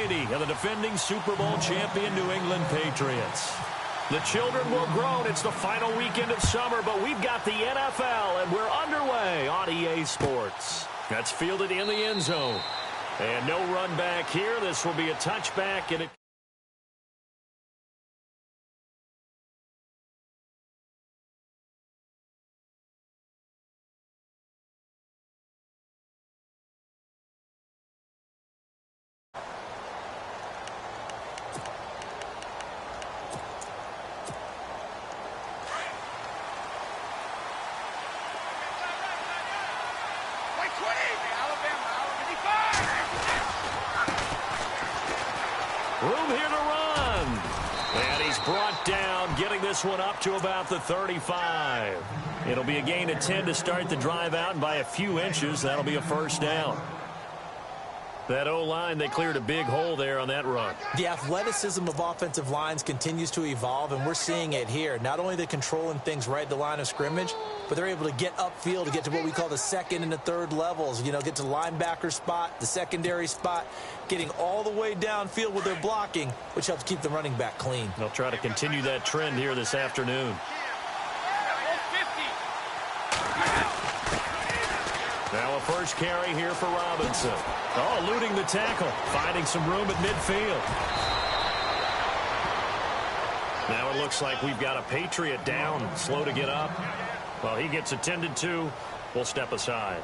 Brady and the defending Super Bowl champion New England Patriots. The children will groan. It's the final weekend of summer, but we've got the NFL, and we're underway on EA Sports. That's fielded in the end zone. And no run back here. This will be a touchback, and it room here to run. And he's brought down, getting this one up to about the 35. It'll be a gain of 10 to start the drive out, and by a few inches, that'll be a first down. That O-line, they cleared a big hole there on that run. The athleticism of offensive lines continues to evolve, and we're seeing it here. Not only are they controlling things right at the line of scrimmage, but they're able to get upfield to get to what we call the second and the third levels. You know, get to the linebacker spot, the secondary spot, getting all the way downfield with their blocking, which helps keep the running back clean. They'll try to continue that trend here this afternoon. Now a first carry here for Robinson. Oh, eluding the tackle, finding some room at midfield. Now it looks like we've got a Patriot down, slow to get up. Well, he gets attended to. We'll step aside.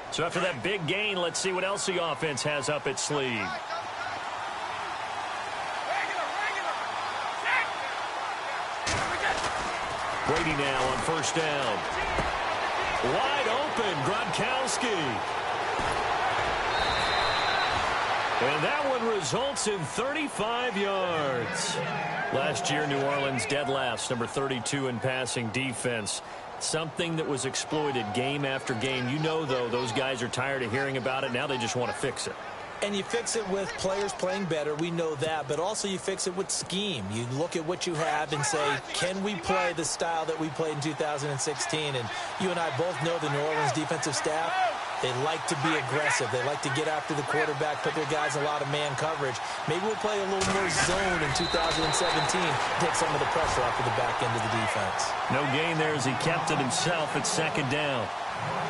So after that big gain, let's see what else the offense has up its sleeve. Brady now on first down. Wide open, Gronkowski. And that one results in 35 yards. Last year, New Orleans dead last, number 32 in passing defense. Something that was exploited game after game. You know, though, those guys are tired of hearing about it. Now they just want to fix it. And you fix it with players playing better. We know that. But also you fix it with scheme. You look at what you have and say, can we play the style that we played in 2016? And you and I both know the New Orleans defensive staff, they like to be aggressive. They like to get after the quarterback, put their guys in a lot of man coverage. Maybe we'll play a little more zone in 2017, take some of the pressure off of the back end of the defense. No gain there as he kept it himself at second down.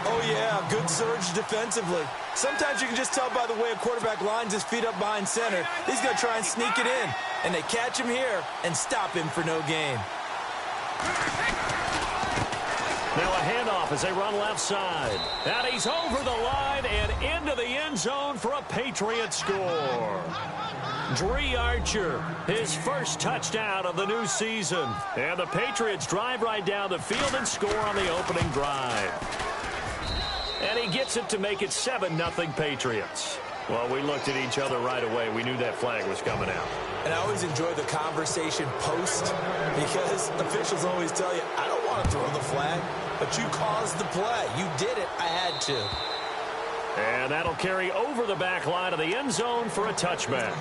Oh, yeah, good surge defensively. Sometimes you can just tell by the way a quarterback lines his feet up behind center. He's going to try and sneak it in. And they catch him here and stop him for no gain. Now a handoff as they run left side. And he's over the line and into the end zone for a Patriot score. Dree Archer, his first touchdown of the new season. And the Patriots drive right down the field and score on the opening drive. And he gets it to make it 7-0 Patriots. Well, we looked at each other right away. We knew that flag was coming out. And I always enjoy the conversation post because officials always tell you, I don't want to throw the flag, but you caused the play. You did it. I had to. And that'll carry over the back line of the end zone for a touchback.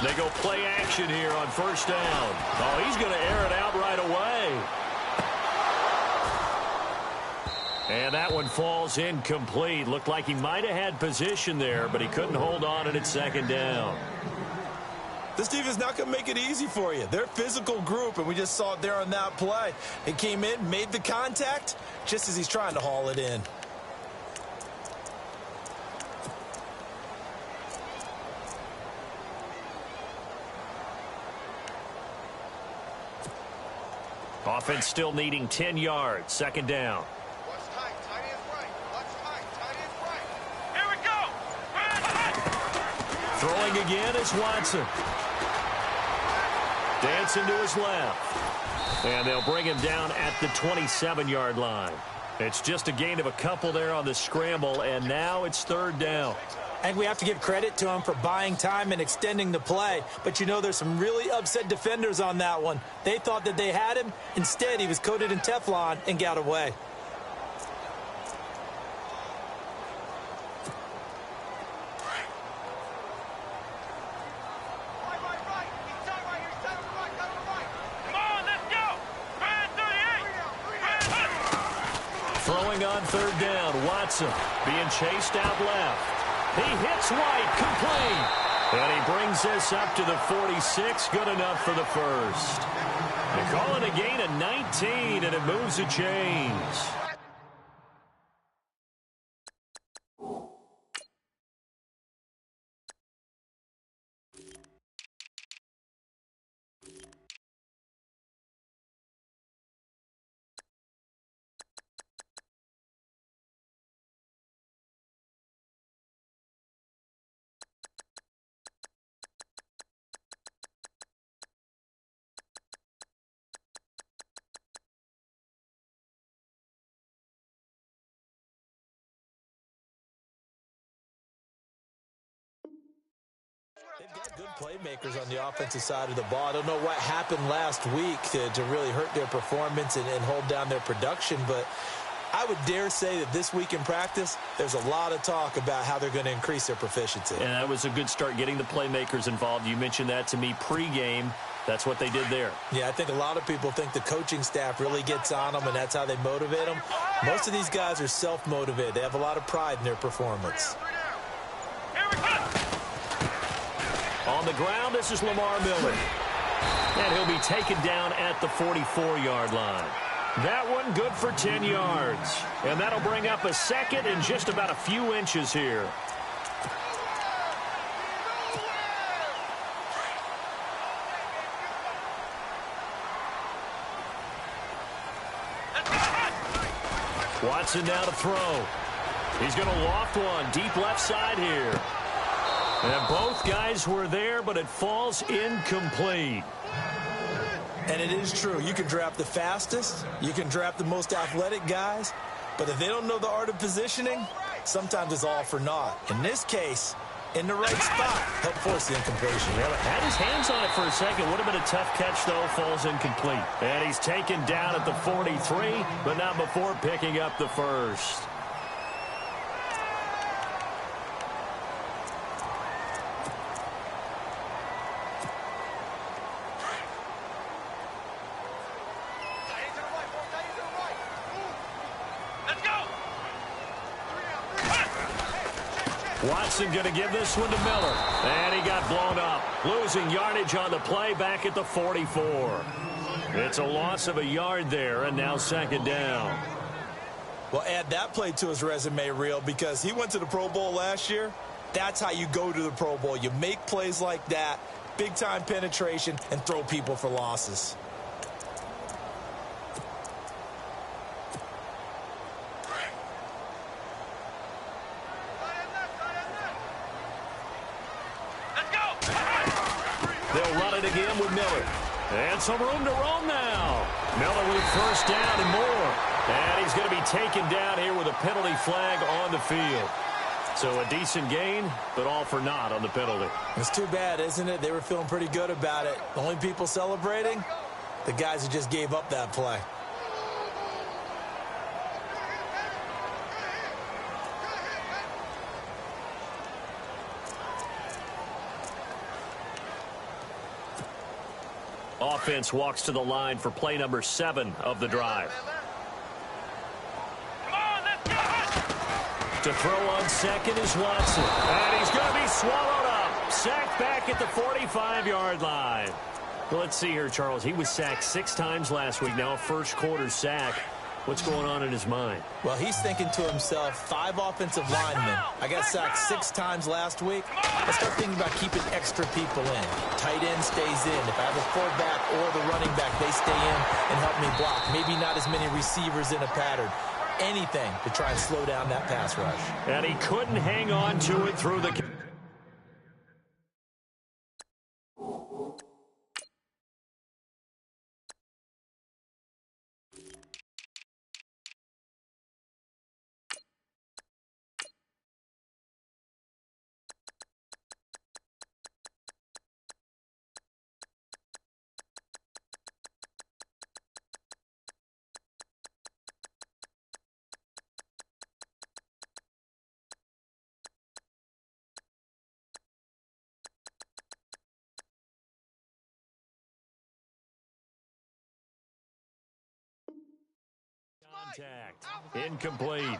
They go play action here on first down. Oh, he's going to air it out right away. And that one falls incomplete. Looked like he might have had position there, but he couldn't hold on at second down. This defense not going to make it easy for you. They're a physical group, and we just saw it there on that play. He came in, made the contact, just as he's trying to haul it in. Offense still needing 10 yards. Second down. Watch tight. Tight end right. Watch tight. Tight end right. Here we go. Throwing again is Watson. Dancing to his left. And they'll bring him down at the 27-yard line. It's just a gain of a couple there on the scramble, and now it's third down. I think we have to give credit to him for buying time and extending the play. But, you know, there's some really upset defenders on that one. They thought that they had him. Instead, he was coated in Teflon and got away. Throwing on third down, Watson being chased out left. He hits White, complete. And he brings this up to the 46, good enough for the first. They call it a gain of 19, and it moves the chains. They've got good playmakers on the offensive side of the ball. I don't know what happened last week to really hurt their performance and hold down their production, but I would dare say that this week in practice, there's a lot of talk about how they're going to increase their proficiency. And that was a good start, getting the playmakers involved. You mentioned that to me pregame. That's what they did there. Yeah, I think a lot of people think the coaching staff really gets on them, and that's how they motivate them. Most of these guys are self-motivated. They have a lot of pride in their performance. On the ground, this is Lamar Miller. And he'll be taken down at the 44-yard line. That one good for 10 yards. And that'll bring up a second and just about a few inches here. Watson now to throw. He's going to loft one deep left side here. And both guys were there, but it falls incomplete. And it is true. You can draft the fastest. You can draft the most athletic guys. But if they don't know the art of positioning, sometimes it's all for naught. In this case, in the right spot, helped force the incompletion. Well, had his hands on it for a second. Would have been a tough catch, though. Falls incomplete. And he's taken down at the 43, but not before picking up the first. Watson going to give this one to Miller. And he got blown up. Losing yardage on the play back at the 44. It's a loss of a yard there, and now second down. Well, add that play to his resume reel because he went to the Pro Bowl last year. That's how you go to the Pro Bowl. You make plays like that, big-time penetration, and throw people for losses. They'll run it again with Miller. And some room to roam now. Miller with first down and more. And he's going to be taken down here with a penalty flag on the field. So a decent gain, but all for naught on the penalty. It's too bad, isn't it? They were feeling pretty good about it. The only people celebrating, the guys who just gave up that play. Offense walks to the line for play number 7 of the drive. To throw on second is Watson. And he's going to be swallowed up. Sacked back at the 45-yard line. Well, let's see here, Charles. He was sacked 6 times last week. Now a first-quarter sack. What's going on in his mind? Well, he's thinking to himself, 5 offensive linemen. I got sacked 6 times last week. I start thinking about keeping extra people in. Tight end stays in. If I have a fullback or the running back, they stay in and help me block. Maybe not as many receivers in a pattern. Anything to try and slow down that pass rush. And he couldn't hang on to it through the contact. Incomplete.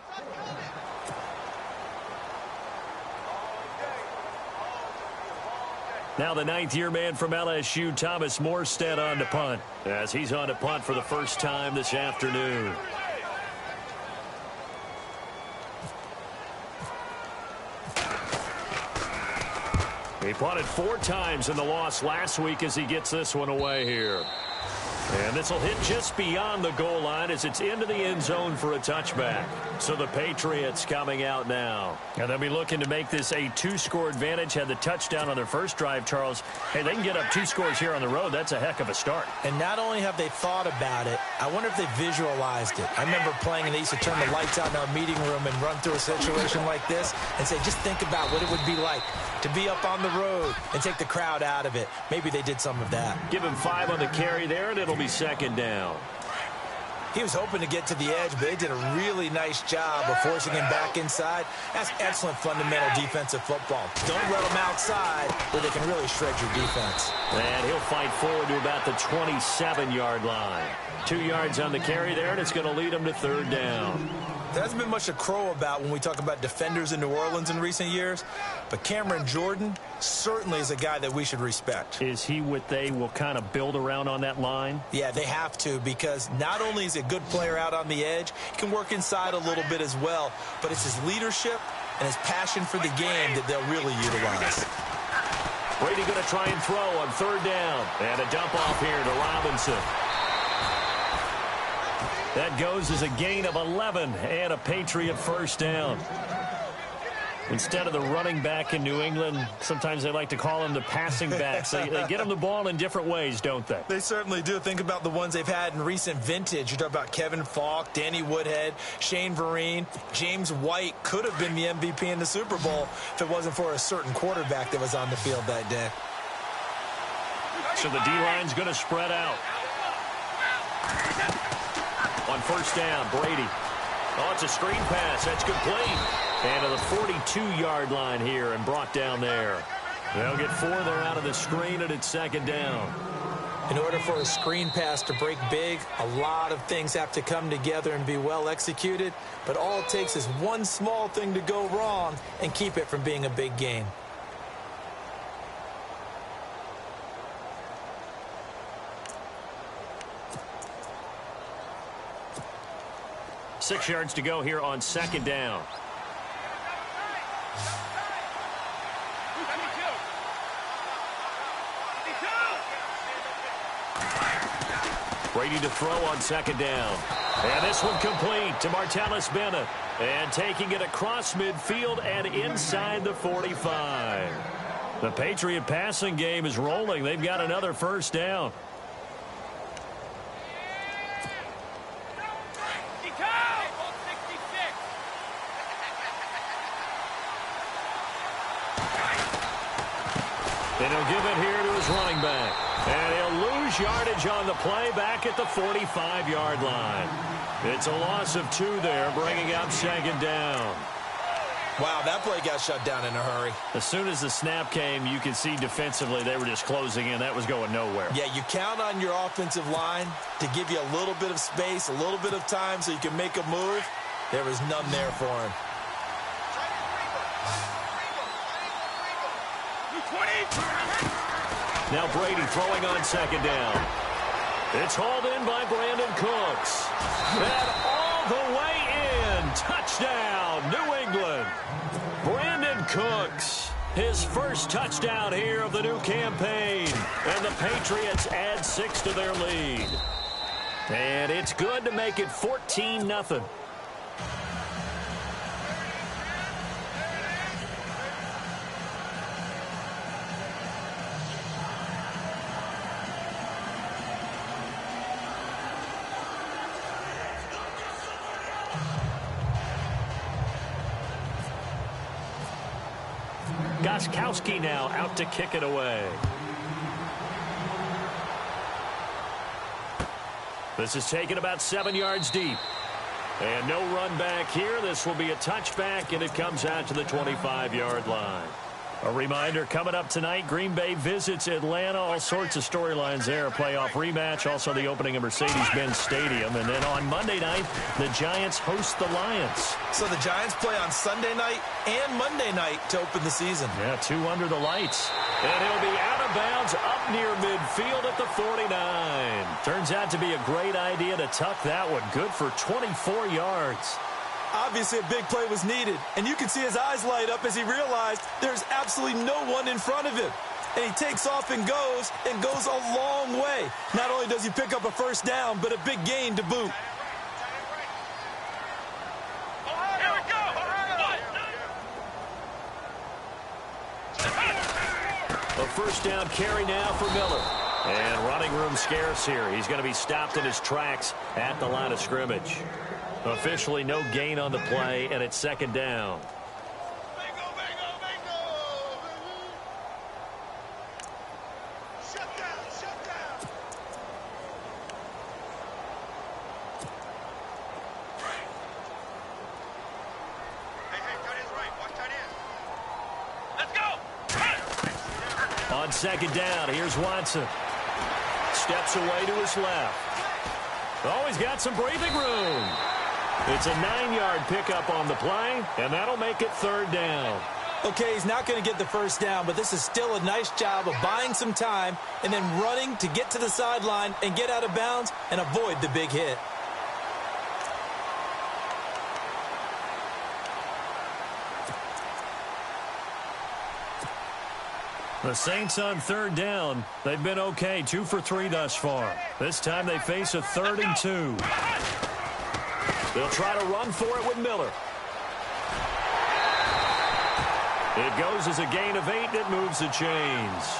Now the ninth-year man from LSU, Thomas Morstead, on to punt, as he's on to punt for the first time this afternoon. He punted 4 times in the loss last week as he gets this one away here. And this will hit just beyond the goal line as it's into the end zone for a touchback. So the Patriots coming out now. And they'll be looking to make this a 2-score advantage. Had the touchdown on their first drive, Charles. Hey, they can get up 2 scores here on the road. That's a heck of a start. And not only have they thought about it, I wonder if they visualized it. I remember playing and they used to turn the lights out in our meeting room and run through a situation like this and say, just think about what it would be like to be up on the road and take the crowd out of it. Maybe they did some of that. Give him 5 on the carry there, and it'll be second down. He was hoping to get to the edge, but they did a really nice job of forcing him back inside. That's excellent fundamental defensive football. Don't let them outside where they can really shred your defense. And he'll fight forward to about the 27-yard line. 2 yards on the carry there, and it's going to lead him to third down. There hasn't been much to crow about when we talk about defenders in New Orleans in recent years, but Cameron Jordan certainly is a guy that we should respect. Is he what they will kind of build around on that line? Yeah, they have to, because not only is he a good player out on the edge, he can work inside a little bit as well, but it's his leadership and his passion for the game that they'll really utilize. Brady going to try and throw on third down, and a dump off here to Robinson. That goes as a gain of 11 and a Patriot first down. Instead of the running back in New England, sometimes they like to call them the passing backs. They get them the ball in different ways, don't they? They certainly do. Think about the ones they've had in recent vintage. You talk about Kevin Falk, Danny Woodhead, Shane Vereen. James White could have been the MVP in the Super Bowl if it wasn't for a certain quarterback that was on the field that day. So the D-line's going to spread out. On first down, Brady. Oh, it's a screen pass. That's complete. And to the 42-yard line here and brought down there. They'll get 4 there out of the screen, and it's second down. In order for a screen pass to break big, a lot of things have to come together and be well executed. But all it takes is one small thing to go wrong and keep it from being a big game. Six yards to go here on second down. Brady to throw on second down. And this one complete to Martellus Bennett. And taking it across midfield and inside the 45. The Patriot passing game is rolling. They've got another first down. And he'll give it here to his running back. And he'll lose yardage on the play back at the 45-yard line. It's a loss of 2 there, bringing up second down. Wow, that play got shut down in a hurry. As soon as the snap came, you could see defensively they were just closing in. That was going nowhere. Yeah, you count on your offensive line to give you a little bit of space, a little bit of time so you can make a move. There was none there for him. Now Brady throwing on second down. It's hauled in by Brandon Cooks. And all the way in. Touchdown, New England. Brandon Cooks, his first touchdown here of the new campaign. And the Patriots add 6 to their lead. And it's good to make it 14-0. Gostkowski now out to kick it away. This is taken about 7 yards deep. And no run back here. This will be a touchback, and it comes out to the 25-yard line. A reminder, coming up tonight, Green Bay visits Atlanta. All sorts of storylines there. A playoff rematch, also the opening of Mercedes-Benz Stadium. And then on Monday night, the Giants host the Lions. So the Giants play on Sunday night and Monday night to open the season. Yeah, 2 under the lights. And he'll be out of bounds up near midfield at the 49. Turns out to be a great idea to tuck that one. Good for 24 yards. Obviously, a big play was needed, and you can see his eyes light up as he realized there's absolutely no one in front of him. And he takes off and goes a long way. Not only does he pick up a first down, but a big gain to boot. Here we go! A first down carry now for Miller. And running room scarce here. He's going to be stopped in his tracks at the line of scrimmage. Officially no gain on the play, and it's second down. Bingo, bingo, bingo! Shut down, shut down! Hey, tight end's right. Watch tight end. Let's go! On second down, here's Watson. Steps away to his left. Oh, he's got some breathing room. It's a 9-yard pickup on the play, and that'll make it third down. Okay, he's not going to get the first down, but this is still a nice job of buying some time and then running to get to the sideline and get out of bounds and avoid the big hit. The Saints on third down. They've been okay, 2 for 3 thus far. This time they face a 3rd and 2. They'll try to run for it with Miller. It goes as a gain of 8, and it moves the chains.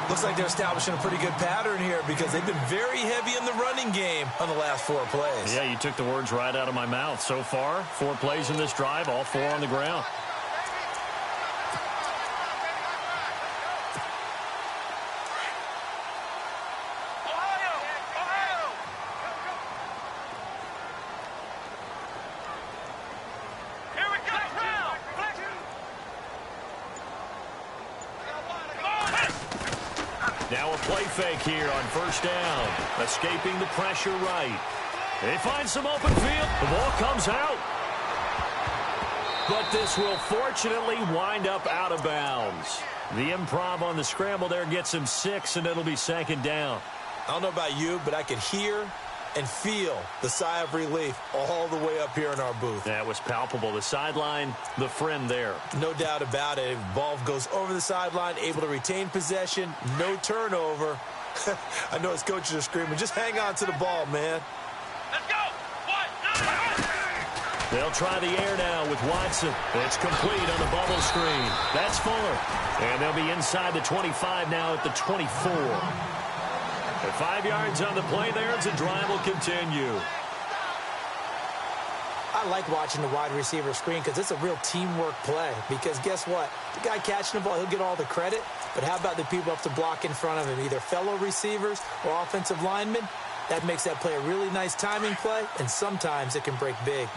Looks like they're establishing a pretty good pattern here because they've been very heavy in the running game on the last 4 plays. Yeah, you took the words right out of my mouth. So far, 4 plays in this drive, all 4 on the ground. Now a play fake here on first down. Escaping the pressure right. They find some open field. The ball comes out. But this will fortunately wind up out of bounds. The improv on the scramble there gets him 6, and it'll be second down. I don't know about you, but I could hear and feel the sigh of relief all the way up here in our booth. That was palpable. The sideline, the friend there. No doubt about it. Ball goes over the sideline, able to retain possession, no turnover. I know his coaches are screaming, just hang on to the ball, man. Let's go! They'll try the air now with Watson. It's complete on the bubble screen. That's Fuller. And they'll be inside the 25 now at the 24. At 5 yards on the play there as the drive will continue. I like watching the wide receiver screen because it's a real teamwork play. Because guess what? The guy catching the ball, he'll get all the credit. But how about the people up to block in front of him, either fellow receivers or offensive linemen? That makes that play a really nice timing play, and sometimes it can break big.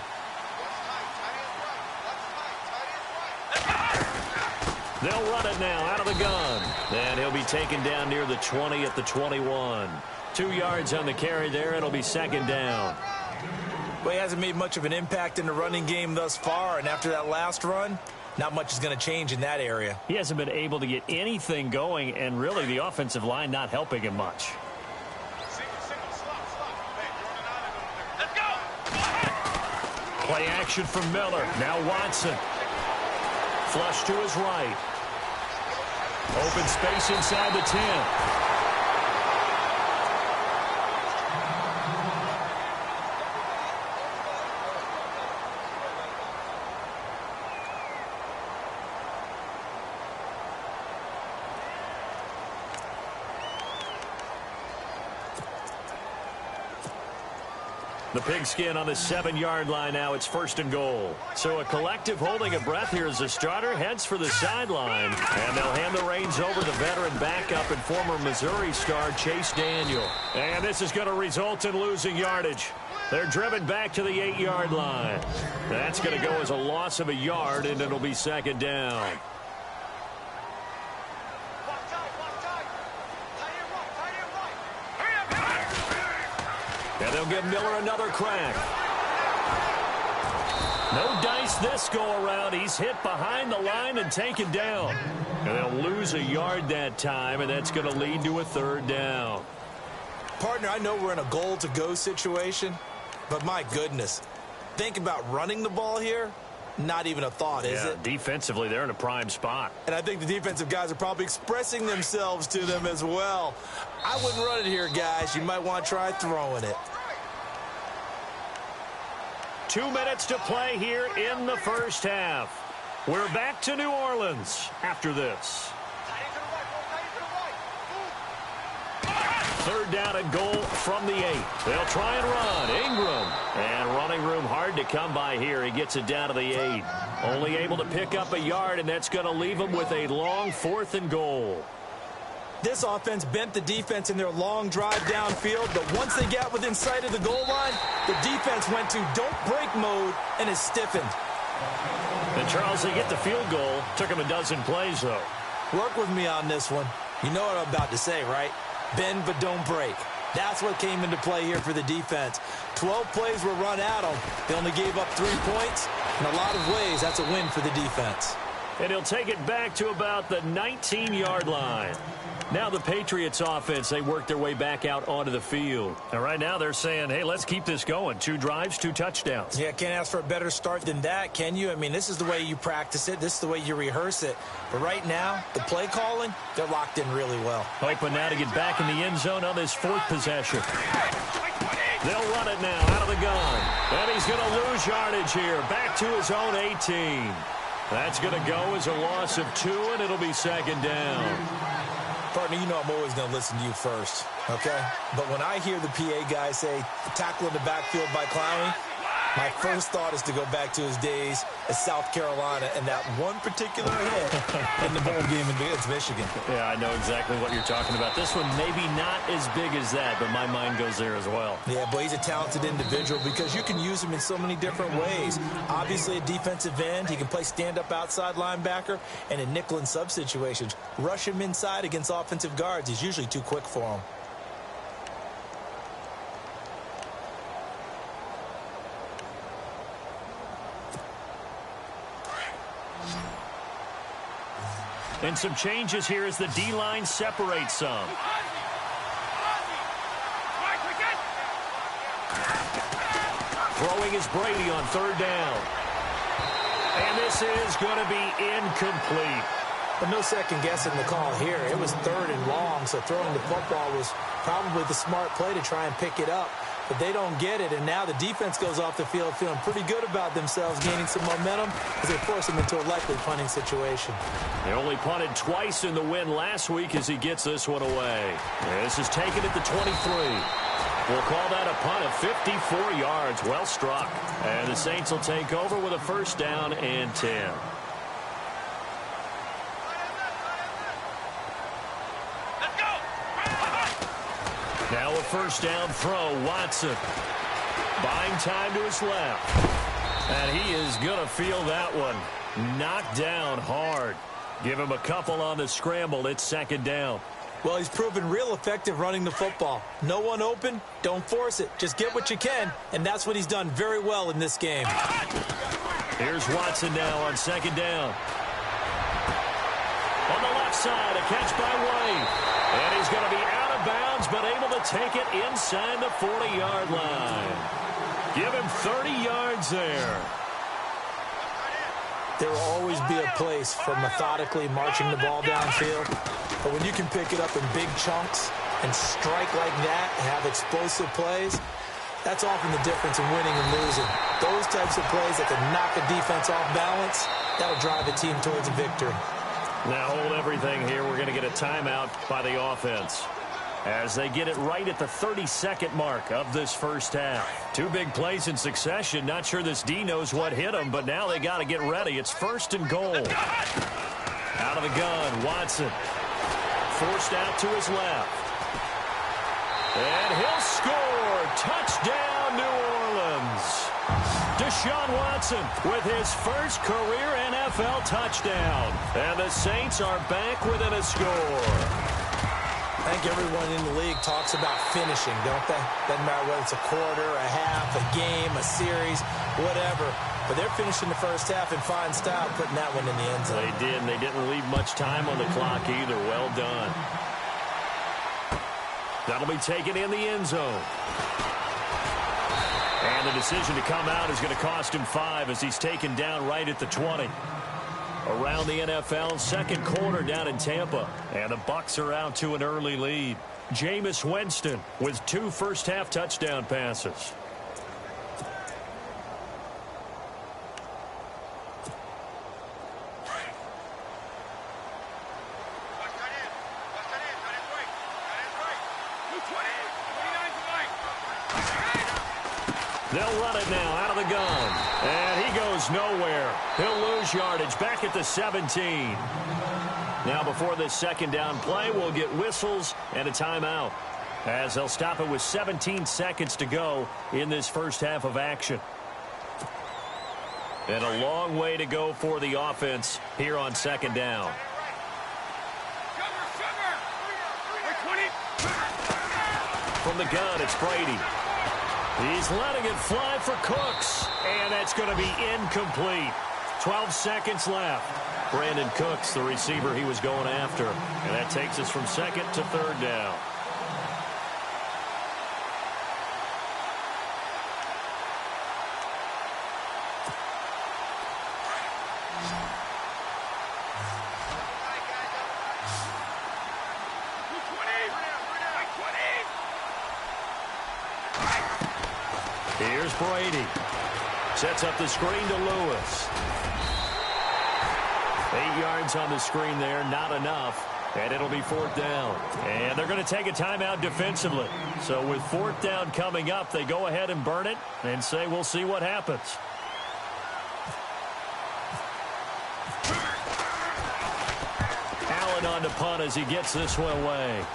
They'll run it now out of the gun. And he'll be taken down near the 20 at the 21. 2 yards on the carry there. It'll be second down. Well, he hasn't made much of an impact in the running game thus far, and after that last run, not much is going to change in that area. He hasn't been able to get anything going, and really the offensive line not helping him much. Let's go! Play action from Miller. Now Watson. Flush to his right. Open space inside the 10. The pigskin on the 7-yard line now. It's first and goal. So a collective holding of breath here as the starter heads for the sideline. And they'll hand the reins over to veteran backup and former Missouri star Chase Daniel. And this is going to result in losing yardage. They're driven back to the 8-yard line. That's going to go as a loss of a yard, and it'll be second down. And they'll give Miller another crack. No dice this go-around. He's hit behind the line and taken down. And they'll lose a yard that time, and that's going to lead to a third down. Partner, I know we're in a goal-to-go situation, but my goodness, think about running the ball here. Not even a thought, is it? Defensively, they're in a prime spot. And I think the defensive guys are probably expressing themselves to them as well. I wouldn't run it here, guys. You might want to try throwing it. 2 minutes to play here in the first half. We're back to New Orleans after this. Third down and goal from the 8. They'll try and run. Ingram. And running room hard to come by here. He gets it down to the 8. Only able to pick up a yard, and that's going to leave him with a long 4th and goal. This offense bent the defense in their long drive downfield, but once they got within sight of the goal line, the defense went to don't break mode and is stiffened. And Charles, they get the field goal. Took him a dozen plays, though. Work with me on this one. You know what I'm about to say, right? Bend but don't break. That's what came into play here for the defense. 12 plays were run at them. They only gave up 3 points. In a lot of ways, that's a win for the defense. And he'll take it back to about the 19-yard line. Now the Patriots offense, they work their way back out onto the field. And right now they're saying, hey, let's keep this going. 2 drives, 2 touchdowns. Yeah, can't ask for a better start than that, can you? I mean, this is the way you practice it. This is the way you rehearse it. But right now, the play calling, they're locked in really well. Hoping now to get back in the end zone on this 4th possession. They'll run it now out of the gun. And he's going to lose yardage here. Back to his own 18. That's going to go as a loss of 2, and it'll be 2nd down. Partner, you know I'm always going to listen to you first, okay? But when I hear the PA guy say, tackle in the backfield by Clowney, my first thought is to go back to his days at South Carolina and that one particular hit in the bowl game against Michigan. Yeah, I know exactly what you're talking about. This one maybe not as big as that, but my mind goes there as well. Yeah, but he's a talented individual because you can use him in so many different ways. Obviously, a defensive end. He can play stand-up outside linebacker, and in nickel and sub situations, rush him inside against offensive guards. He's usually too quick for him. And some changes here as the D-line separates some. Throwing is Brady on 3rd down. And this is going to be incomplete. But no second guessing the call here. It was 3rd and long, so throwing the football was probably the smart play to try and pick it up. But they don't get it, and now the defense goes off the field feeling pretty good about themselves, gaining some momentum as they force them into a likely punting situation. They only punted twice in the win last week as he gets this one away. This is taken at the 23. We'll call that a punt of 54 yards. Well struck. And the Saints will take over with a 1st down and 10. Now a 1st down throw, Watson. Buying time to his left. And he is going to feel that one. Knocked down hard. Give him a couple on the scramble. It's 2nd down. Well, he's proven real effective running the football. No one open, don't force it. Just get what you can, and that's what he's done very well in this game. Here's Watson now on 2nd down. On the left side, a catch by White. And he's going to be out of bounds, but able to take it inside the 40-yard line. Give him 30 yards there. There will always be a place for methodically marching the ball downfield. But when you can pick it up in big chunks and strike like that and have explosive plays, that's often the difference in winning and losing. Those types of plays that can knock a defense off balance, that'll drive a team towards a victory. Now hold everything here. We're going to get a timeout by the offense as they get it right at the 32nd mark of this first half. 2 big plays in succession. Not sure this D knows what hit them, but now they got to get ready. It's 1st and goal. Out of the gun, Watson. Forced out to his left. And he'll score. Touchdown, New Orleans. Deshaun Watson with his first career NFL touchdown. And the Saints are back within a score. I think everyone in the league talks about finishing, don't they? Doesn't matter whether it's a quarter, a half, a game, a series, whatever. But they're finishing the first half in fine style, putting that one in the end zone. They did, and they didn't leave much time on the clock either. Well done. That'll be taken in the end zone. And the decision to come out is going to cost him 5 as he's taken down right at the 20. Around the NFL, second quarter down in Tampa. And the Bucs are out to an early lead. Jameis Winston with 2 first-half touchdown passes. They'll run it now out of the gun. And he goes nowhere. He'll lose yardage back at the 17. Now before this second down play, we'll get whistles and a timeout, as they'll stop it with 17 seconds to go in this first half of action. And a long way to go for the offense here on second down. From the gun, it's Brady. He's letting it fly for Cooks, and that's going to be incomplete. 12 seconds left. Brandon Cooks, the receiver he was going after, and that takes us from second to third down. Here's Brady. Sets up the screen to Lewis. 8 yards on the screen there, not enough. And it'll be fourth down. And they're going to take a timeout defensively. So with fourth down coming up, they go ahead and burn it and say we'll see what happens. Allen on to punt as he gets this one away.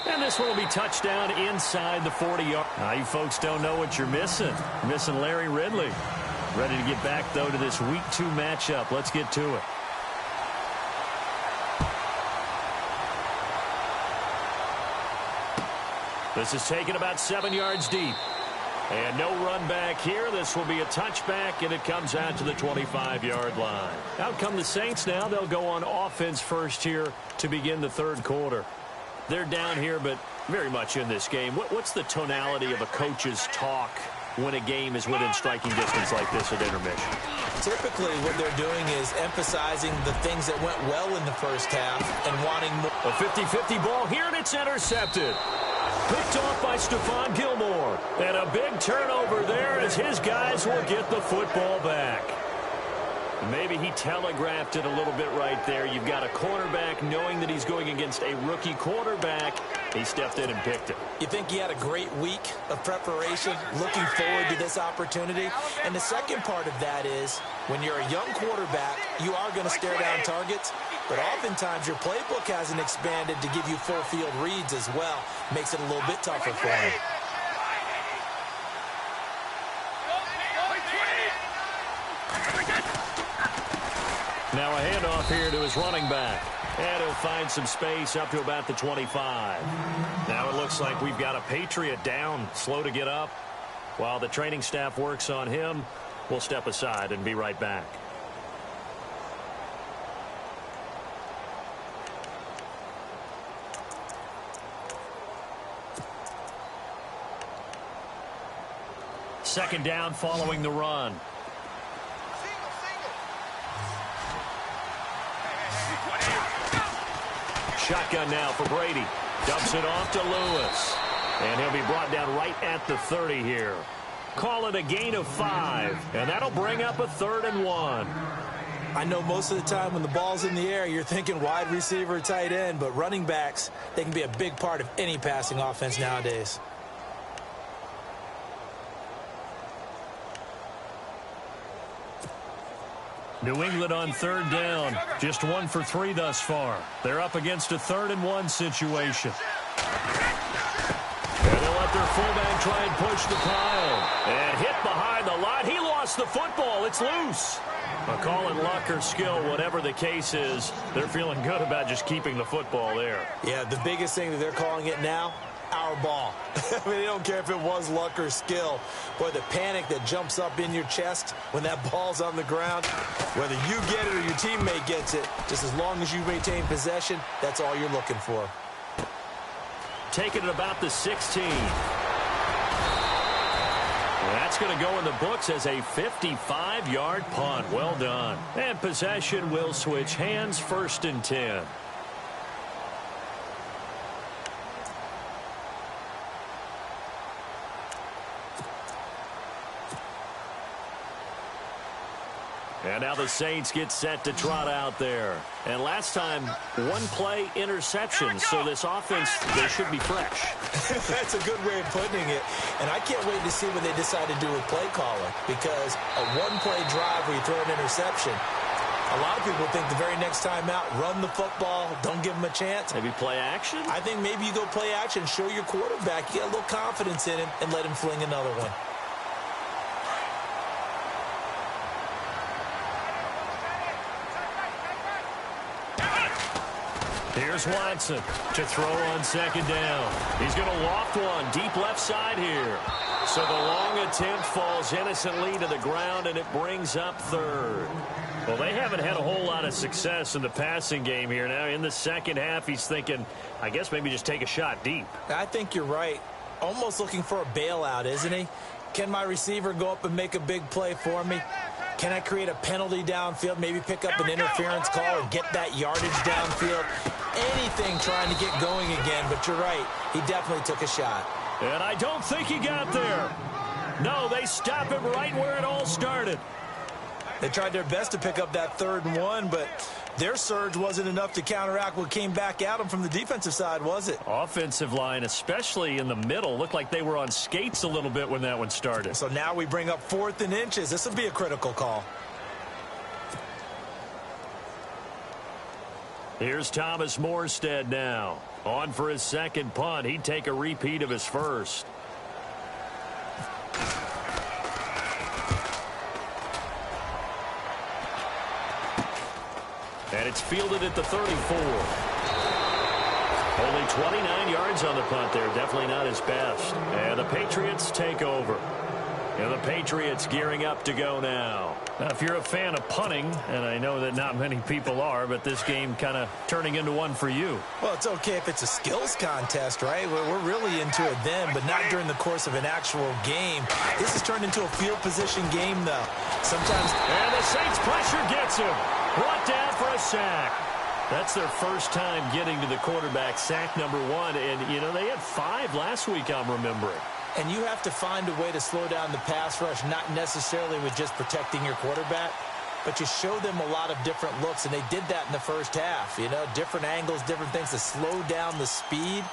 And this one will be touchdown inside the 40-yard. Now, you folks don't know what you're missing. Missing Larry Ridley. Ready to get back, though, to this Week 2 matchup. Let's get to it. This is taken about 7 yards deep. And no run back here. This will be a touchback, and it comes out to the 25-yard line. Out come the Saints now. They'll go on offense first here to begin the third quarter. They're down here, but very much in this game. What's the tonality of a coach's talk when a game is within striking distance like this at intermission? Typically, what they're doing is emphasizing the things that went well in the first half and wanting more. A 50-50 ball here, and it's intercepted. Picked off by Stephon Gilmore. And a big turnover there as his guys will get the football back. Maybe he telegraphed it a little bit right there. You've got a cornerback knowing that he's going against a rookie quarterback. He stepped in and picked it. You think he had a great week of preparation, looking forward to this opportunity? And the second part of that is, when you're a young quarterback, you are going to stare down targets, but oftentimes your playbook hasn't expanded to give you full field reads as well. Makes it a little bit tougher for him. Now a handoff here to his running back. And he'll find some space up to about the 25. Now it looks like we've got a Patriot down, slow to get up. While the training staff works on him, we'll step aside and be right back. Second down following the run. Shotgun now for Brady. Dumps it off to Lewis. And he'll be brought down right at the 30 here. Call it a gain of 5. And that'll bring up a 3rd and 1. I know most of the time when the ball's in the air, you're thinking wide receiver, tight end. But running backs, they can be a big part of any passing offense nowadays. New England on 3rd down. Just 1 for 3 thus far. They're up against a 3rd and 1 situation. And they'll let their fullback try and push the pile. And hit behind the line. He lost the football. It's loose. A call in luck or skill, whatever the case is, they're feeling good about just keeping the football there. Yeah, the biggest thing that they're calling it now, our ball. I mean, they don't care if it was luck or skill. Boy, the panic that jumps up in your chest when that ball's on the ground, whether you get it or your teammate gets it, just as long as you maintain possession, that's all you're looking for. Taking it about the 16. That's going to go in the books as a 55-yard punt. Well done. And possession will switch hands, 1st and 10. And now the Saints get set to trot out there. And last time, one play interception. So this offense, they should be fresh. That's a good way of putting it. And I can't wait to see what they decide to do with play calling. Because a one-play drive where you throw an interception, a lot of people think the very next time out, run the football, don't give them a chance. Maybe play action? I think maybe you go play action, show your quarterback, you get a little confidence in him, and let him fling another one. Here's Watson to throw on 2nd down. He's going to loft one deep left side here. So the long attempt falls innocently to the ground, and it brings up 3rd. Well, they haven't had a whole lot of success in the passing game here. Now, in the second half, he's thinking, I guess maybe just take a shot deep. I think you're right. Almost looking for a bailout, isn't he? Can my receiver go up and make a big play for me? Can I create a penalty downfield, maybe pick up an interference call and get that yardage downfield? Anything trying to get going again, but you're right. He definitely took a shot. And I don't think he got there. No, they stop him right where it all started. They tried their best to pick up that 3rd and 1, but their surge wasn't enough to counteract what came back at them from the defensive side, was it? Offensive line, especially in the middle, looked like they were on skates a little bit when that one started. So now we bring up 4th and inches. This will be a critical call. Here's Thomas Morstead now. On for his 2nd punt. He'd take a repeat of his 1st. And it's fielded at the 34. Only 29 yards on the punt there. Definitely not his best. And the Patriots take over. And the Patriots gearing up to go now. Now, if you're a fan of punting, and I know that not many people are, but this game kind of turning into one for you. Well, it's okay if it's a skills contest, right? We're really into it then, but not during the course of an actual game. This has turned into a field position game, though. Sometimes... And the Saints pressure gets him. Brought down for a sack. That's their first time getting to the quarterback, sack number 1. And, you know, they had 5 last week, I'm remembering. And you have to find a way to slow down the pass rush, not necessarily with just protecting your quarterback, but you show them a lot of different looks, and they did that in the first half. You know, different angles, different things to slow down the speed.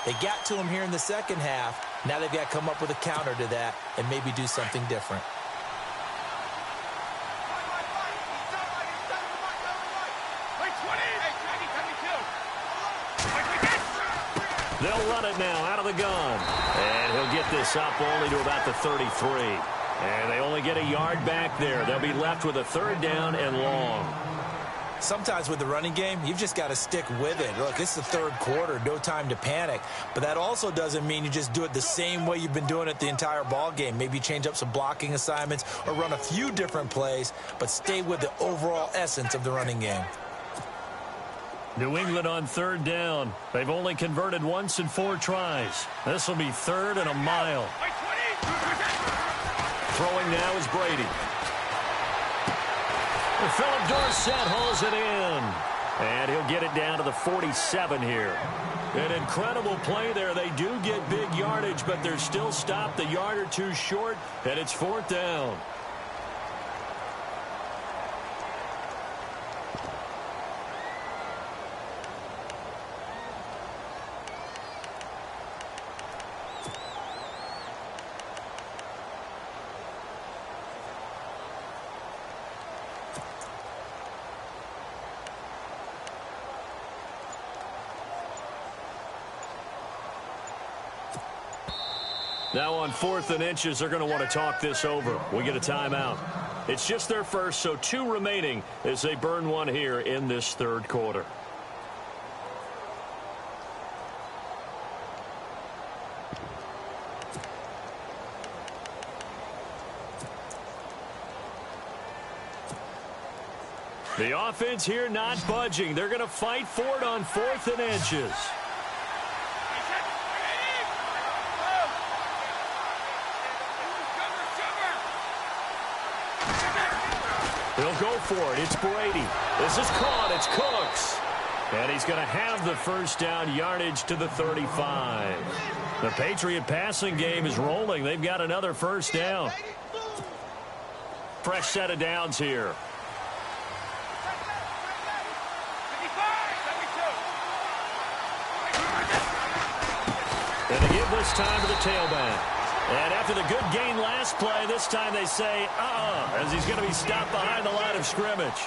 They got to him here in the second half. Now they've got to come up with a counter to that and maybe do something different. They'll run it now out of the gun. And he'll get this up only to about the 33. And they only get a yard back there. They'll be left with a 3rd down and long. Sometimes with the running game, you've just got to stick with it. Look, it's the 3rd quarter, no time to panic. But that also doesn't mean you just do it the same way you've been doing it the entire ball game. Maybe change up some blocking assignments or run a few different plays, but stay with the overall essence of the running game. New England on 3rd down. They've only converted once in 4 tries. This will be 3rd and a mile. Throwing now is Brady. Philip Dorsett hauls it in. And he'll get it down to the 47 here. An incredible play there. They do get big yardage, but they're still stopped a yard or 2 short, and it's 4th down. Now on 4th and inches, they're going to want to talk this over. We get a timeout. It's just their first, so 2 remaining as they burn one here in this 3rd quarter. The offense here not budging. They're going to fight for it on 4th and inches. He'll go for it. It's Brady. This is caught. It's Cooks. And he's going to have the first down, yardage to the 35. The Patriot passing game is rolling. They've got another first down. Fresh set of downs here. And they give this time to the tailback. And after the good gain last play, this time they say, as he's going to be stopped behind the line of scrimmage.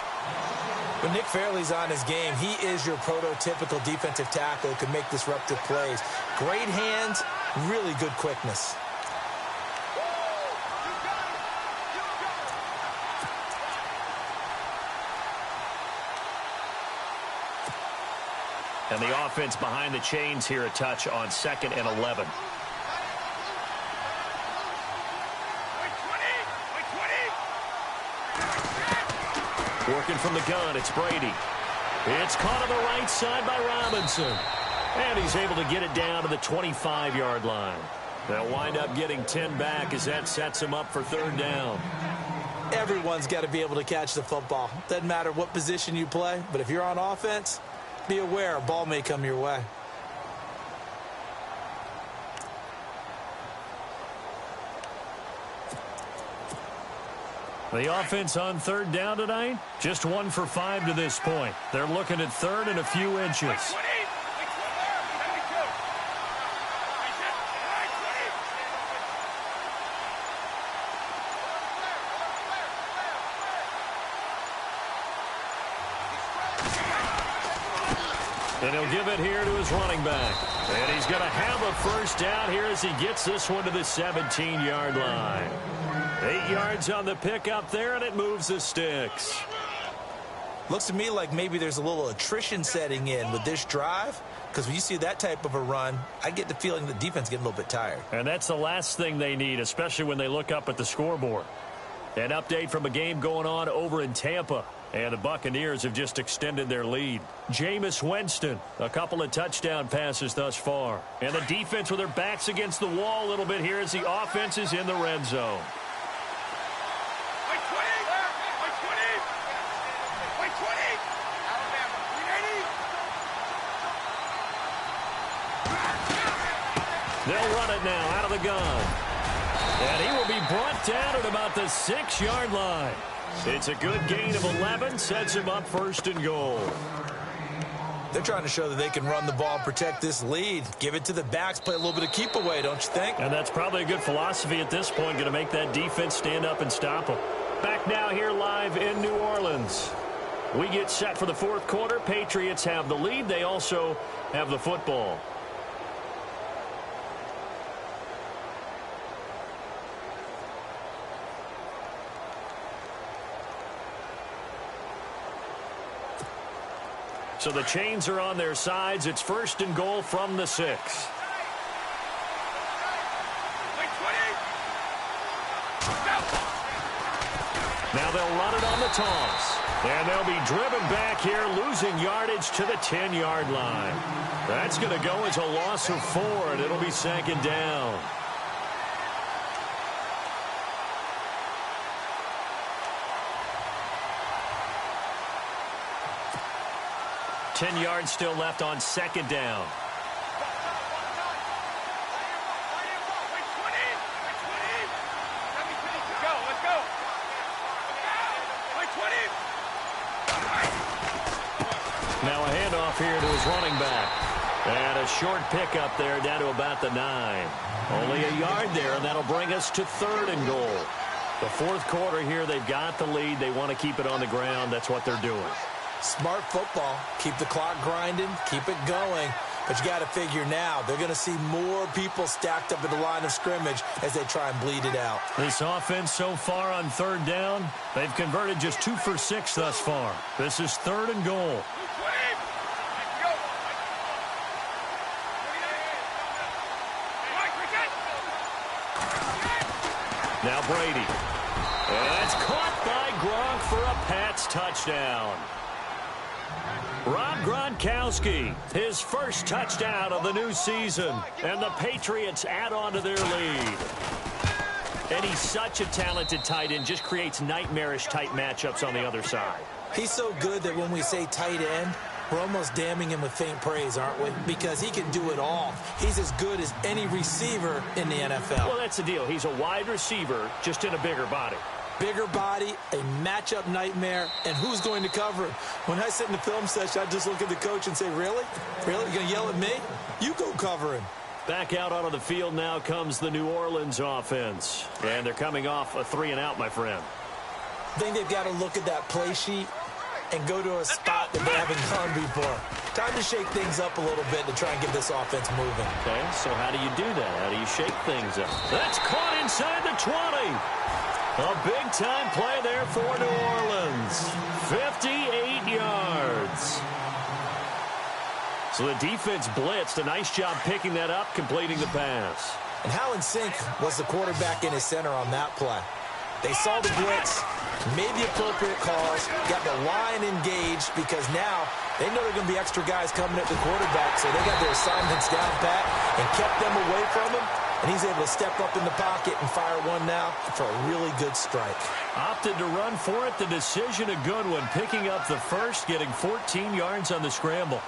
When Nick Fairley's on his game, he is your prototypical defensive tackle who can make disruptive plays. Great hands, really good quickness. And the offense behind the chains here a touch on 2nd and 11. Working from the gun, it's Brady. It's caught on the right side by Robinson. And he's able to get it down to the 25-yard line. They'll wind up getting 10 back as that sets him up for 3rd down. Everyone's got to be able to catch the football. Doesn't matter what position you play, but if you're on offense, be aware a ball may come your way. The offense on 3rd down tonight, just 1 for 5 to this point. They're looking at 3rd and a few inches. And he'll give it here to his running back. And he's going to have a first down here as he gets this one to the 17-yard line. 8 yards on the pickup there, and it moves the sticks. Looks to me like maybe there's a little attrition setting in with this drive, because when you see that type of a run, I get the feeling the defense getting a little bit tired. And that's the last thing they need, especially when they look up at the scoreboard. An update from a game going on over in Tampa. And the Buccaneers have just extended their lead. Jameis Winston, a couple of touchdown passes thus far. And the defense with their backs against the wall a little bit here as the offense is in the red zone. They'll run it now out of the gun. And he will be brought down at about the 6-yard line. It's a good gain of 11, sets him up 1st and goal. They're trying to show that they can run the ball and protect this lead. Give it to the backs, play a little bit of keep away, don't you think? And that's probably a good philosophy at this point, going to make that defense stand up and stop them. Back now here live in New Orleans. We get set for the 4th quarter. Patriots have the lead. They also have the football. So the chains are on their sides. It's 1st and goal from the 6. Now they'll run it on the toss. And they'll be driven back here, losing yardage to the 10-yard line. That's going to go as a loss of 4, and it'll be 2nd down. Ten yards still left on 2nd down. Now a handoff here to his running back. And a short pickup there down to about the 9. Only a yard there, and that'll bring us to 3rd and goal. The 4th quarter here, they've got the lead. They want to keep it on the ground. That's what they're doing. Smart football. Keep the clock grinding. Keep it going. But you got to figure now, they're going to see more people stacked up at the line of scrimmage as they try and bleed it out. This offense so far on third down, they've converted just 2 for 6 thus far. This is 3rd and goal. Now Brady. And it's caught by Gronk for a Pats touchdown. Rob Gronkowski, his first touchdown of the new season. And the Patriots add on to their lead. And he's such a talented tight end, just creates nightmarish-type matchups on the other side. He's so good that when we say tight end, we're almost damning him with faint praise, aren't we? Because he can do it all. He's as good as any receiver in the NFL. Well, that's the deal. He's a wide receiver, just in a bigger body. Bigger body, a matchup nightmare, and who's going to cover him? When I sit in the film session, I just look at the coach and say, really? Really? You're going to yell at me? You go cover him. Back out onto the field now comes the New Orleans offense. And they're coming off a 3-and-out, my friend. I think they've got to look at that play sheet and go to a spot that they haven't gone before. Time to shake things up a little bit to try and get this offense moving. Okay, so how do you do that? How do you shake things up? That's caught inside the 20. A big-time play there for New Orleans. 58 yards. So the defense blitzed. A nice job picking that up, completing the pass. And how in sync was the quarterback in his center on that play? They saw the blitz, made the appropriate calls, got the line engaged because now they know there are going to be extra guys coming at the quarterback, so they got their assignments down pat and kept them away from him, and he's able to step up in the pocket and fire one now for a really good strike. Opted to run for it. The decision a good one, picking up the first, getting 14 yards on the scramble.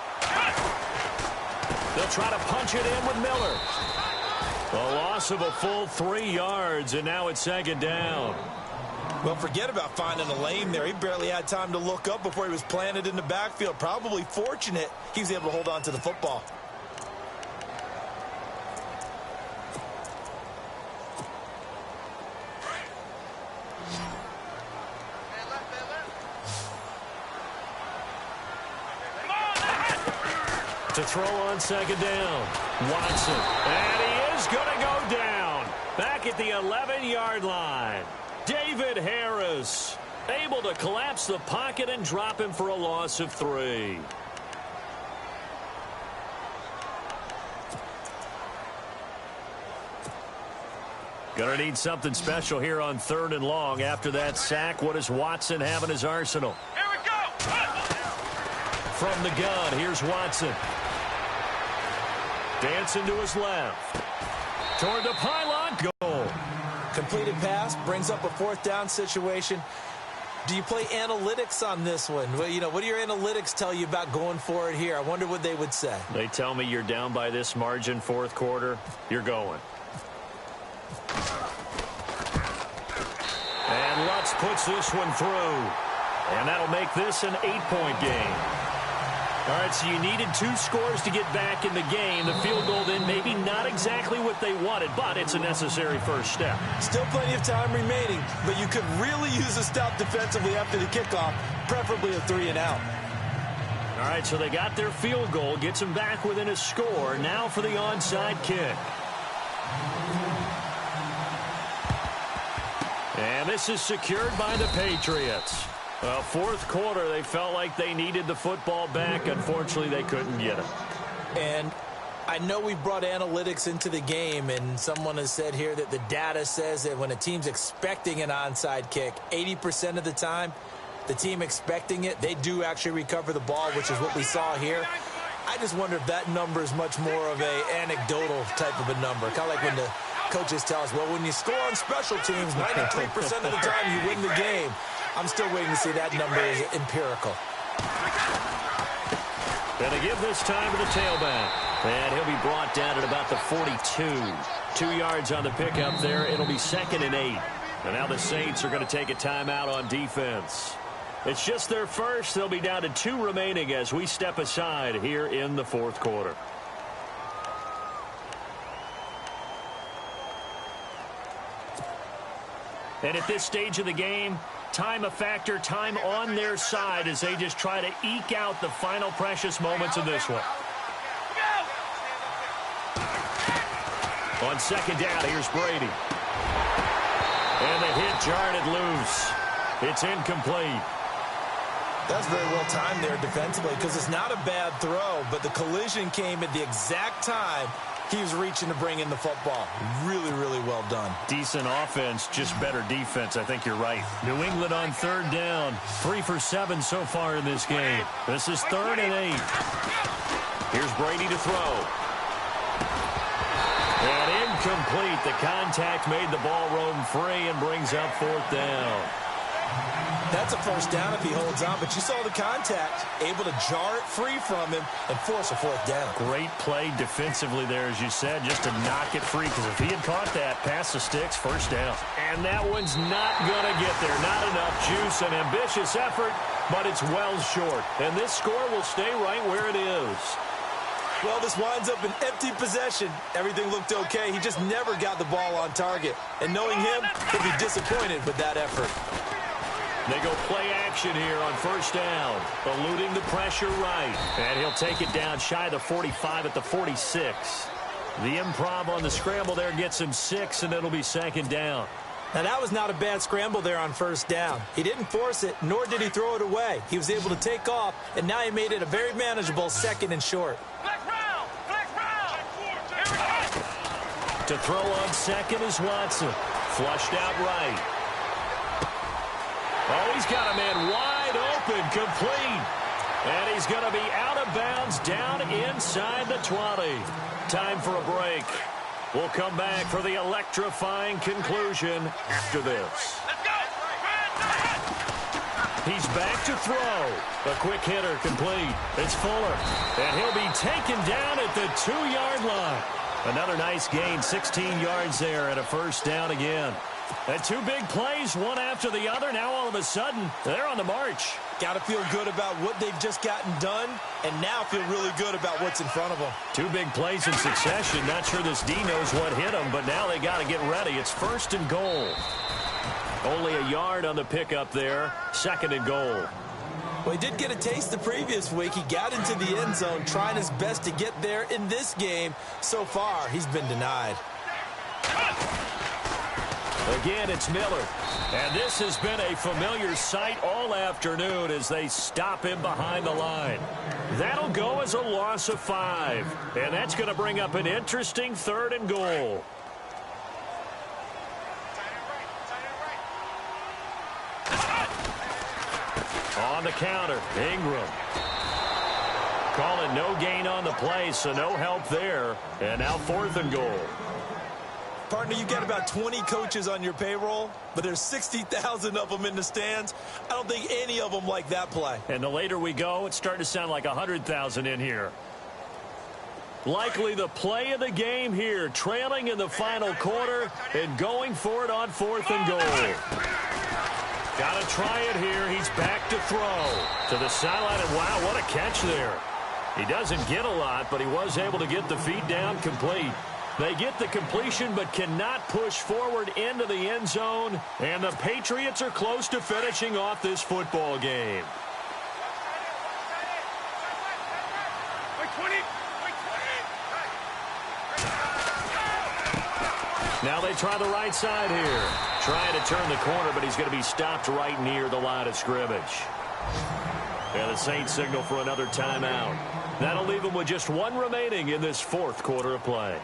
They'll try to punch it in with Miller. A loss of a full 3 yards, and now it's 2nd down. Well, forget about finding a lane there. He barely had time to look up before he was planted in the backfield. Probably fortunate he was able to hold on to the football. To throw on 2nd down. Watson. And he is going to go down. Back at the 11-yard line. David Harris able to collapse the pocket and drop him for a loss of 3. Gonna need something special here on 3rd and long. After that sack, what does Watson have in his arsenal? Here we go! From the gun, here's Watson. Dancing to his left. Toward the pylon, goal. Completed pass, brings up a 4th down situation. Do you play analytics on this one? Well, you know, what do your analytics tell you about going for it here? I wonder what they would say. They tell me you're down by this margin 4th quarter, you're going. And Lutz puts this one through. And that'll make this an 8-point game. All right, so you needed 2 scores to get back in the game. The field goal then maybe not exactly what they wanted, but it's a necessary first step. Still plenty of time remaining, but you could really use a stop defensively after the kickoff, preferably a 3-and-out. All right, so they got their field goal, gets them back within a score. Now for the onside kick. And this is secured by the Patriots. Well, 4th quarter, they felt like they needed the football back. Unfortunately, they couldn't get it. And I know we brought analytics into the game, and someone has said here that the data says that when a team's expecting an onside kick, 80% of the time, the team expecting it, they do actually recover the ball, which is what we saw here. I just wonder if that number is much more of a anecdotal type of a number, kind of like when the coaches tell us, well, when you score on special teams, 93% of the time you win the game. I'm still waiting to see that number is empirical. And they give this time to the tailback. And he'll be brought down at about the 42. 2 yards on the pickup there. It'll be 2nd and 8. And now the Saints are going to take a timeout on defense. It's just their first. They'll be down to 2 remaining as we step aside here in the 4th quarter. And at this stage of the game, time a factor, time on their side as they just try to eke out the final precious moments of this one. On second down, here's Brady. And the hit jarred it loose. It's incomplete. That's very well timed there defensively because it's not a bad throw, but the collision came at the exact time he was reaching to bring in the football. Really, really well done. Decent offense, just better defense. I think you're right. New England on third down. 3 for 7 so far in this game. This is 3rd and 8. Here's Brady to throw. And incomplete. The contact made the ball roam free and brings up 4th down. That's a first down if he holds on, but you saw the contact, able to jar it free from him and force a 4th down. Great play defensively there, as you said, just to knock it free, because if he had caught that, past the sticks, first down. And that one's not going to get there. Not enough juice. An ambitious effort, but it's well short. And this score will stay right where it is. Well, this winds up an empty possession. Everything looked okay. He just never got the ball on target. And knowing him, he'll be disappointed with that effort. They go play action here on first down, eluding the pressure right. And he'll take it down shy of the 45 at the 46. The improv on the scramble there gets him 6, and it'll be 2nd down. Now, that was not a bad scramble there on first down. He didn't force it, nor did he throw it away. He was able to take off, and now he made it a very manageable 2nd and short. To throw on 2nd is Watson. Flushed out right. Oh, he's got a man wide open, complete. And he's going to be out of bounds down inside the 20. Time for a break. We'll come back for the electrifying conclusion after this. He's back to throw. A quick hitter complete. It's Fuller. And he'll be taken down at the 2-yard line. Another nice gain, 16 yards there, and a first down again. And 2 big plays, one after the other. Now all of a sudden, they're on the march. Got to feel good about what they've just gotten done, and now feel really good about what's in front of them. 2 big plays in succession. Not sure this D knows what hit them, but now they got to get ready. It's 1st and goal. Only a yard on the pickup there. 2nd and goal. Well, he did get a taste the previous week. He got into the end zone, trying his best to get there in this game. So far, he's been denied. Again, it's Miller. And this has been a familiar sight all afternoon as they stop him behind the line. That'll go as a loss of 5. And that's going to bring up an interesting 3rd and goal. On the counter, Ingram. Calling no gain on the play, so no help there. And now 4th and goal. Partner, you got about 20 coaches on your payroll, but there's 60,000 of them in the stands. I don't think any of them like that play. And the later we go, it's starting to sound like 100,000 in here. Likely the play of the game here, trailing in the final quarter and going for it on 4th and goal. Got to try it here. He's back to throw to the sideline. And wow, what a catch there. He doesn't get a lot, but he was able to get the feet down complete. They get the completion but cannot push forward into the end zone. And the Patriots are close to finishing off this football game. Now they try the right side here. Trying to turn the corner, but he's going to be stopped right near the line of scrimmage. And the Saints signal for another timeout. That'll leave them with just 1 remaining in this 4th quarter of play.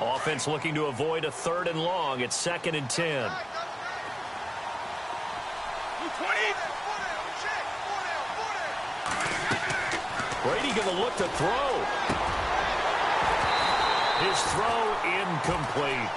Offense looking to avoid a 3rd and long. It's 2nd and 10. Brady going to look to throw. His throw incomplete.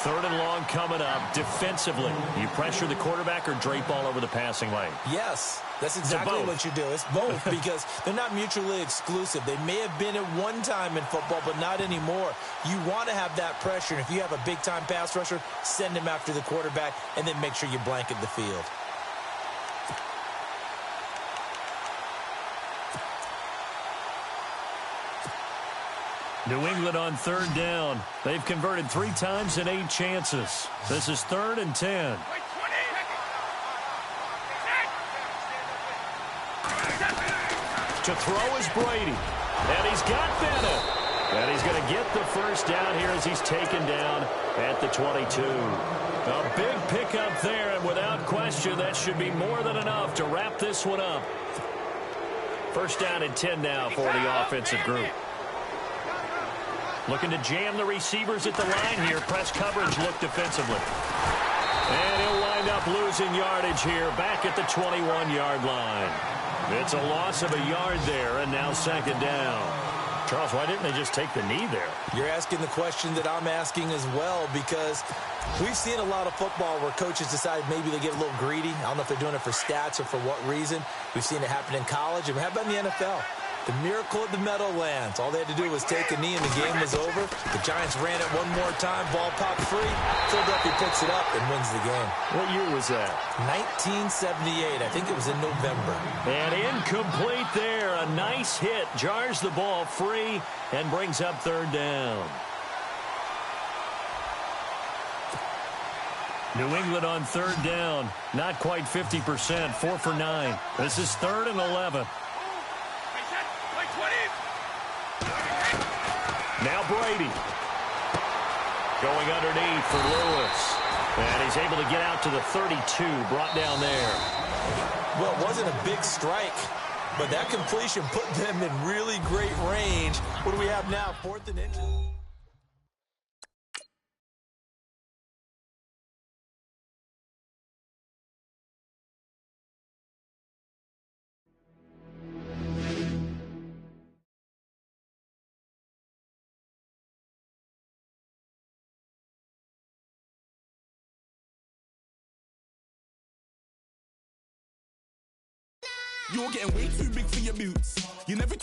3rd and long coming up. Defensively, you pressure the quarterback or drape all over the passing lane? Yes, that's exactly what you do. It's both because they're not mutually exclusive. They may have been at one time in football, but not anymore. You want to have that pressure. And if you have a big-time pass rusher, send him after the quarterback and then make sure you blanket the field. New England on 3rd down. They've converted 3 times in 8 chances. This is 3rd and 10. To throw is Brady. And he's got Bennett. And he's going to get the first down here as he's taken down at the 22. A big pickup there, and without question, that should be more than enough to wrap this one up. First down and 10 now for the offensive group. Looking to jam the receivers at the line here. Press coverage look defensively. And he'll wind up losing yardage here back at the 21-yard line. It's a loss of a yard there, and now second down. Charles, why didn't they just take the knee there? You're asking the question that I'm asking as well, because we've seen a lot of football where coaches decide maybe they get a little greedy. I don't know if they're doing it for stats or for what reason. We've seen it happen in college. And how about in the NFL? The miracle at the Meadowlands. All they had to do was take a knee and the game was over. The Giants ran it one more time. Ball popped free. Philadelphia picks it up and wins the game. What year was that? 1978. I think it was in November. And incomplete there. A nice hit. Jars the ball free and brings up third down. New England on third down. Not quite 50%. 4 for 9. This is 3rd and 11. Now Brady. Going underneath for Lewis. And he's able to get out to the 32. Brought down there. Well, it wasn't a big strike, but that completion put them in really great range. What do we have now? 4th and inches. You're getting way too big for your boots. You never